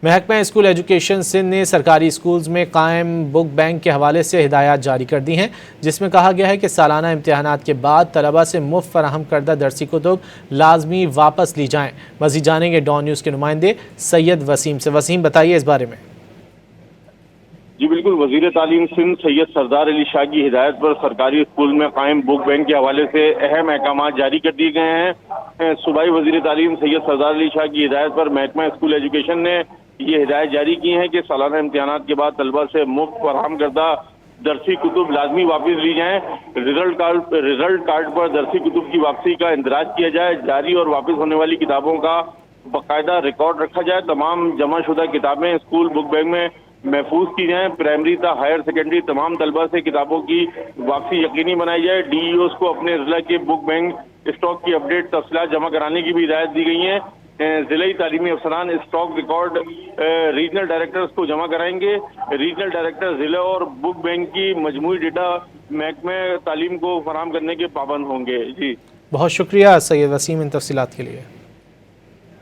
محکمہ school education Sindh نے سرکاری اسکولز میں قائم بک بینک کے حوالے سے ہدایات جاری کر دی ہیں، جس میں کہا گیا ہے کہ سالانہ امتحانات کے بعد طلبہ سے مفت فراہم کردہ درسی کتب لازمی واپس لی جائیں۔ مزید جانیں گے ڈان نیوز کے نمائندے سید وسیم سے۔ وسیم، بتائیے اس بارے میں۔ جی بالکل، وزیر تعلیم سندھ سید سردار علی شاہ کی ہدایت پر سرکاری اسکول میں قائم بک بینک کے حوالے سے اہم احکامات جاری کر دیے گئے ہیں۔ صوبائی وزیر تعلیم سید سردار علی شاہ کی ہدایت پر محکمہ اسکول ایجوکیشن نے یہ ہدایت جاری کی ہیں کہ سالانہ امتحانات کے بعد طلبہ سے مفت فراہم کردہ درسی کتب لازمی واپس لی جائیں۔ رزلٹ کارڈ پر درسی کتب کی واپسی کا اندراج کیا جائے۔ جاری اور واپس ہونے والی کتابوں کا باقاعدہ ریکارڈ رکھا جائے۔ تمام جمع شدہ کتابیں اسکول بک بینک میں محفوظ کی جائیں۔ پرائمری تا ہائر سیکنڈری تمام طلبہ سے کتابوں کی واپسی یقینی بنائی جائے۔ ڈی ای اوز کو اپنے ضلع کے بک بینک اسٹاک کی اپڈیٹ تفصیلات جمع کرانے کی بھی ہدایت دی گئی ہیں۔ ضلعی تعلیمی افسران اسٹاک ریکارڈ ریجنل ڈائریکٹرز کو جمع کرائیں گے۔ ریجنل ڈائریکٹر ضلع اور بک بینک کی مجموعی ڈیٹا محکمہ تعلیم کو فراہم کرنے کے پابند ہوں گے۔ جی بہت شکریہ سید وسیم ان تفصیلات کے لیے۔